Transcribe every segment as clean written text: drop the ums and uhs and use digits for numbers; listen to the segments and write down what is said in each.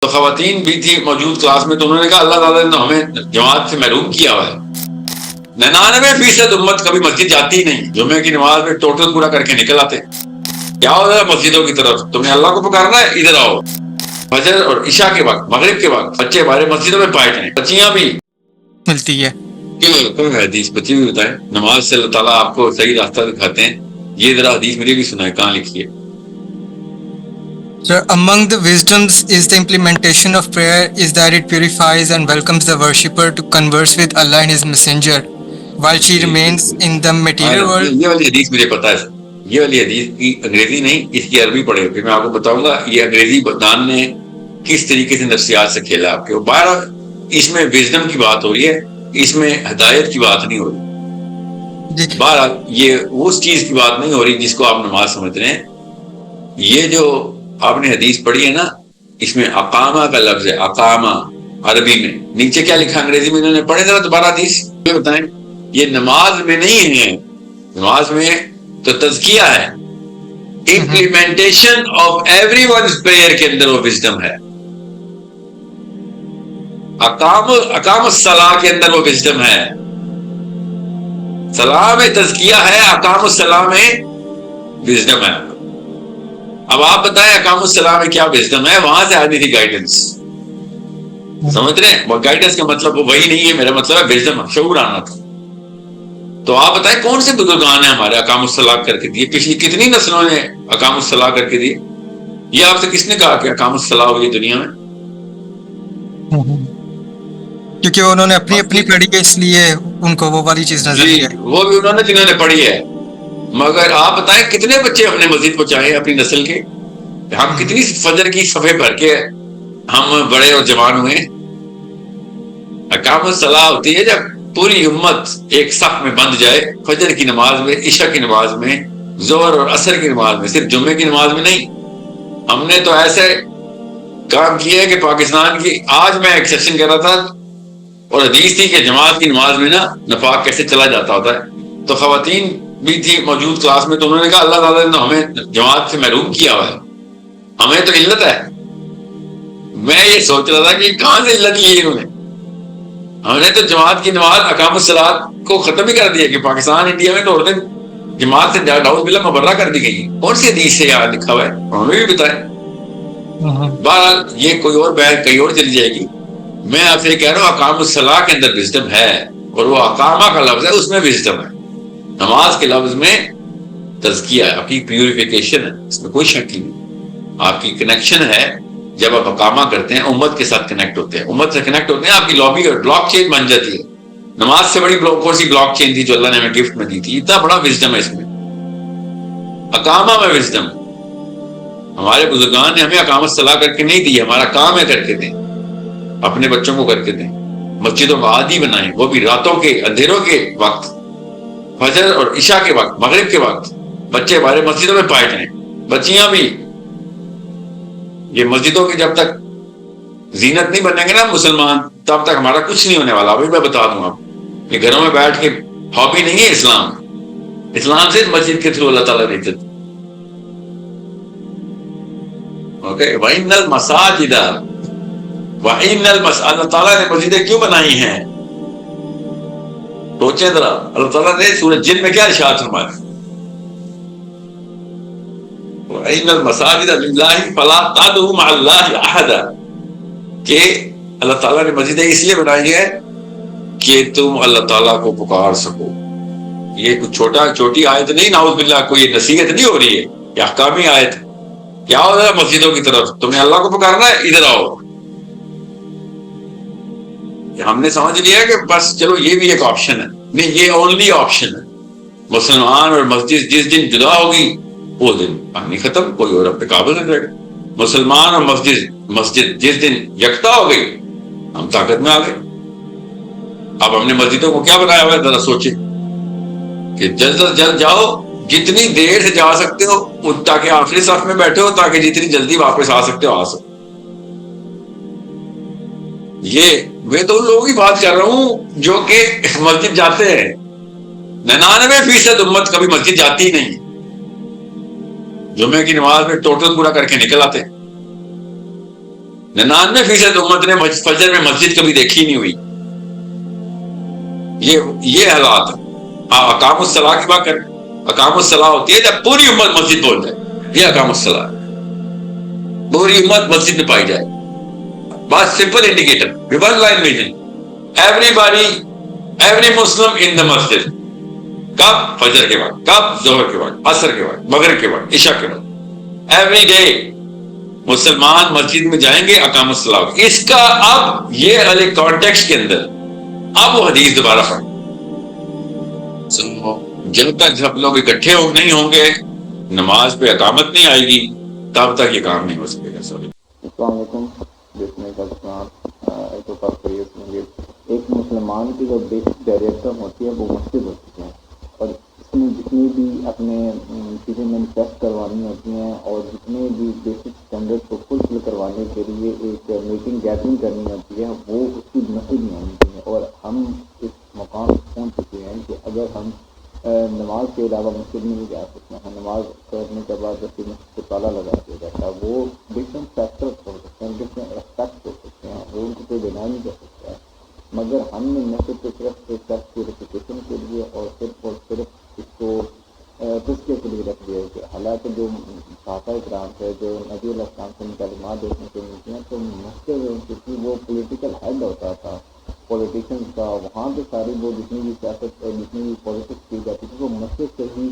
تو خواتین بھی تھی موجود کلاس میں، تو انہوں نے کہا اللہ تعالیٰ نے ہمیں جماعت سے محروم کیا ہوا ہے، 99% امت کبھی مسجد جاتی ہی نہیں، جمعے کی نماز میں ٹوٹل پورا کر کے نکل آتے، کیا ہو رہا ہے مسجدوں کی طرف، تمہیں اللہ کو پکارنا ہے ادھر آؤ، فجر اور عشاء کے وقت مغرب کے وقت بچے ہمارے مسجدوں میں پائے جائیں، بچیاں بھی ملتی ہے. کیوں ہے حدیث بچی بھی بتائیں، نماز سے اللہ تعالیٰ آپ کو صحیح راستہ دکھاتے ہیں، یہ ذرا حدیث مجھے بھی سنائے، کہاں لکھی ہے؟ Sir, among the wisdoms is the implementation of prayer is that it purifies and welcomes the worshipper to converse with Allah and His Messenger while she remains in the material world. یہ والی حدیث مجھے پتا ہے، یہ والی حدیث کی انگریزی نہیں، اس کی عربی پڑھے، پھر میں آپ کو بتاؤں گا یہ انگریزی بدان نے کس طریقے سے نفسیات سے کھیلا آپ کے. باہر اس میں وزڈم کی بات ہو رہی ہے، اس میں ہدایت کی بات نہیں ہو رہی. بہرحال یہ اس چیز کی بات نہیں ہو رہی جس کو آپ نماز سمجھ رہے ہیں. یہ جو آپ نے حدیث پڑھی ہے نا، اس میں اقامہ کا لفظ ہے، اقامہ عربی میں، نیچے کیا لکھا انگریزی میں انہوں نے پڑھے ذرا دوبارہ حدیث بتائیں. یہ نماز میں نہیں ہے، نماز میں تو تزکیہ ہے، implementation of everyone's prayer کے اندر وہ وزڈم ہے. اقام الصلاح کے اندر وہ وزڈم ہے، صلاح میں تزکیہ ہے، اقام الصلاح میں وزڈم ہے. اب آپ بتائیں اقام الصلاح میں کیا وزڈم ہے، وہاں سے آنی تھی گائیڈنس، سمجھ رہے ہیں؟ گائیڈنس کا مطلب وہی نہیں ہے، میرا مطلب ہے وزڈم، شعور آنا تھا. تو آپ بتائیں کون سے بزرگان ہیں ہمارے اقام الصلاح کر کے دیے، پچھلی کتنی نسلوں نے اقام الصلاح کر کے دیے؟ یہ آپ سے کس نے کہا کہ اقام الصلاح ہوئی دنیا میں؟ کیونکہ انہوں نے اپنی پڑھی ہے، اس لیے ان کو وہ والی چیز نظر جی وہ بھی انہوں نے جنہوں نے پڑھی ہے. مگر آپ بتائیں کتنے بچے اپنے مسجد پہنچائے اپنی نسل کے؟ ہم کتنی فجر کی صفحے بھر کے ہم بڑے اور جوان ہوئے. اقام الصلاح ہوتی ہے جب پوری امت ایک صف میں بند جائے، فجر کی نماز میں، عشاء کی نماز میں، ظہر اور عصر کی نماز میں، صرف جمعے کی نماز میں نہیں. ہم نے تو ایسے کام کیا ہے کہ پاکستان کی، آج میں ایک سیشن کر رہا تھا اور حدیث تھی کہ جماعت کی نماز میں نا نفاق کیسے چلا جاتا ہوتا ہے. تو خواتین بھی تھی موجود کلاس میں، تو انہوں نے کہا اللہ تعالیٰ نے ہمیں جماعت سے محروم کیا ہوا ہے، ہمیں تو علت ہے. میں یہ سوچ رہا تھا کہ کہاں سے علت لی انہوں نے. ہم نے تو جماعت کی نماز اقام الصلاۃ کو ختم ہی کر دیا کہ پاکستان انڈیا میں تو عورتیں جماعت سے ڈاؤز بلا مبرہ کر دی گئی. کون سی حدیث سے یہاں لکھا ہوا ہے ہمیں بھی بتائیں. بہرحال یہ کوئی اور بحث کہیں اور چلی جائے گی. میں آپ سے کہہ رہا ہوں اقام الصلاح کے اندر وزڈم ہے، اور وہ اقامہ کا لفظ ہے اس میں وزڈم ہے. نماز کے لفظ میں تزکیہ ہے، آپ کی پیوریفیکیشن ہے، اس میں کوئی شک نہیں. آپ کی کنیکشن ہے، جب آپ اقامہ کرتے ہیں امت کے ساتھ کنیکٹ ہوتے ہیں، امت سے کنیکٹ ہوتے ہیں، آپ کی لابی اور بلاک چین بن جاتی ہے. نماز سے بڑی کون سی بلاک چین تھی جو اللہ نے ہمیں گفٹ میں دی تھی؟ اتنا بڑا وزڈم ہے اس میں، اقامہ میں وزڈم. ہمارے بزرگان نے ہمیں اقامت الصلاح کر کے نہیں دی، ہمارا کام ہے کر کے دیں، اپنے بچوں کو کر کے دیں، مسجدوں کو عادی بنائیں، وہ بھی راتوں کے اندھیروں کے وقت، فجر اور عشاء کے وقت، مغرب کے وقت بچے ہمارے مسجدوں میں پائے جائیں، بچیاں بھی. یہ مسجدوں کی جب تک زینت نہیں بنیں گے نا مسلمان، تب تک ہمارا کچھ نہیں ہونے والا. ابھی میں بتا دوں آپ، یہ گھروں میں بیٹھ کے ہابی نہیں ہے اسلام. اسلام سے مسجد کے تھرو اللہ تعالیٰ نے عزت. اوکے، وَإِنَّ الْمَسَاجِدَ وَإِنَّ اللہ تعالیٰ نے مسجدیں کیوں بنائی ہیں؟ سوچیں ذرا، اللہ تعالیٰ نے سورہ جن میں کیا ارشاد فرمایا؟ وَإِنَّ الْمَسَاجِدَ لِلَّهِ فَلَا تَدْعُوا مَعَ اللَّهِ أَحَدًا، کہ اللہ تعالیٰ نے مسجدیں اس لیے بنائی ہے کہ تم اللہ تعالیٰ کو پکار سکو. یہ کچھ چھوٹی آیت نہیں، نعوذ باللہ، کوئی نصیحت نہیں ہو رہی ہے، یہ احکامی آیت ہے. کیا ہو رہا ہے مسجدوں کی طرف، تمہیں اللہ کو پکارنا ہے ادھر آؤ. ہم نے سمجھ لیا کہ بس چلو یہ بھی ایک آپشن ہے. نہیں، یہ اونلی آپشن ہے. مسلمان اور مسجد جس دن جدا ہوگی وہ دن کہانی ختم، کوئی اور اپنے قابل نہیں رہے گا. مسلمان اور مسجد جس دن یکتا ہو گئی، ہم طاقت میں آ گئے. اب ہم نے مسجدوں کو کیا بنایا ہوا ہے ذرا سوچیں کہ جلد از جلد جاؤ، جتنی دیر سے جا سکتے ہو تاکہ آخری صف میں بیٹھے ہو، تاکہ جتنی جلدی واپس آ سکتے ہو آ سکتے. یہ میں تو ان لوگوں کی بات کر رہا ہوں جو کہ مسجد جاتے ہیں. 99% امت کبھی مسجد جاتی ہی نہیں، جمعے کی نماز میں ٹوٹل پورا کر کے نکل آتے. 99% امت نے فجر میں مسجد کبھی دیکھی نہیں ہوئی. یہ حالات ہے. اقام الصلاح کی بات کریں, اقام الصلاح ہوتی ہے جب پوری امت مسجد پہنچ جائے, یہ اقام الصلاح ہے, پوری امت مسجد میں پائی جائے. بس simple indicator, one line vision, everybody, every Muslim in the مسجد. کب؟ فجر کے بعد. کب؟ ظہر کے بعد, عصر کے بعد, مغرب کے بعد, عشاء کے بعد. ایوری ڈے مسلمان مسجد میں جائیں گے اقام الصلاح. اس کا اب یہ والے کانٹیکسٹ کے اندر اب وہ حدیث دوبارہ پڑھ. جب تک سب لوگ اکٹھے نہیں ہوں گے, نماز پہ اقامت نہیں آئے گی, تب تک یہ کام نہیں ہو سکے گا. سب السلام علیکم. دیکھنے کا ایک مسلمان کی جو بیسک ڈائریکٹر ہوتی ہے وہ مسجد ہوتی ہے, اور اس میں جتنی بھی اپنے چیزیں مینیفیسٹ کروانی ہوتی ہیں اور جتنے بھی بیسک اسٹینڈرڈ کو فلفل کروانے کے لیے ایک میٹنگ گیدرنگ کرنی ہوتی ہے, وہ اس کی مسجد میں ہونی چاہیے. اور ہم اس مقام پہنچ چکے ہیں کہ اگر ہم نماز کے علاوہ مسجد میں نہیں جا سکتے ہیں, نماز کرنے کے بعد جب مسجد کو تالا لگا دیا جاتا ہے, وہ ڈفرینٹ فیکٹرس ہو سکتے ہیں, ڈفرینٹ اسپیکٹس ہو سکتے ہیں, وہ ان کو کوئی ڈینائی نہیں کر سکتا ہے. مگر ہم نے مسجد کو صرف ایک شخص کی ریپوٹیشن کے لیے اور صرف اس کو تذکیے کے لیے رکھ دیا کہ حالانکہ جو صحابہ کرام ہے, جو نبی علیہ السلام سے تعلیمات دیکھنے کو ملتی ہیں, تو مسجد کیونکہ وہ پولیٹیکل ہیڈ ہوتا تھا پولیٹیشنس کا, وہاں پہ ساری وہ جتنی بھی سیاست جتنی بھی پالیٹکس کی جاتی تھی وہ مسجد سے ہی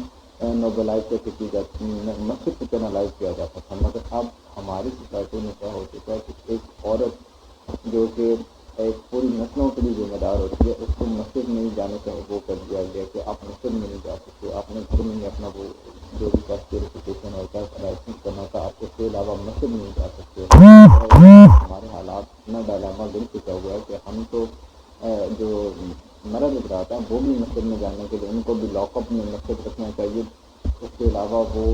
نوبلائز کر کے کی جاتی, مسجد سے چینلائز کیا جاتا تھا. مگر اب ہماری سوسائٹی میں کیا ہو چکا ہے کہ ایک عورت جو کہ ایک پوری نسلوں کے لیے ذمہ دار ہوتی ہے, اس کو مسجد میں ہی جانے کا وہ کر دیا گیا کہ آپ مسجد میں نہیں جا سکتے, آپ نے گھر میں ہی اپنا وہ جو بھی کیسٹیفکیشن اور لائسنس کرنا تھا آپ اس کے علاوہ مسجد میں نہیں جا سکتے. ہمارے حالات اتنا ڈائلاما بن چکا ہوا ہے کہ ہم تو جو مرد حضرات ہیں وہ بھی مسجد میں جانے کے لیے ان کو بھی لاک اپ میں مسجد رکھنا چاہیے, اس کے علاوہ وہ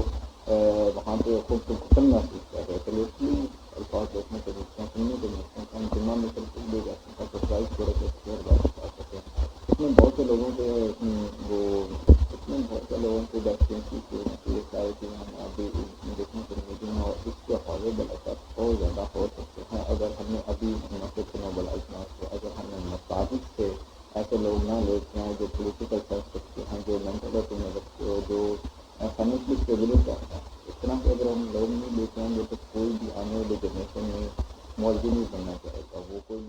وہاں پہ خود کو گھٹن محسوس کر رہے. چلیے اس لیے الفاظ دیکھنے کو ملتے ہیں, سننے کو ملتے ہیں, ہم جمعہ میں چل کے لے جا سکتے ہیں, سرپرائز تھوڑا سا سکتے ہیں. اس میں بہت سے لوگوں کے وہ اس میں بہت سے لوگوں کے ویکسینسی کی ساری چیزیں ہمیں ابھی دیکھنے کو ملتی ہیں, اور اس کے ہارریبل اثر بہت زیادہ ہو سکتے ہیں اگر ہم نے ابھی مسجد کو موبلائز نہ کیا, اگر ہم نے مساجد سے ایسے لوگ نہ لے کے ہیں جو پولیٹیکل سینس رکھتے ہیں, جو مینٹلٹی میں رکھتے ہو, جو فائنینشلی اسٹیبلٹی رکھتے ہیں, اس طرح کے اگر ہم لوگ نہیں لیتے ہیں گے تو کوئی بھی آنے والی جنریشن میں مولوی نہیں بننا چاہے گا, وہ کوئی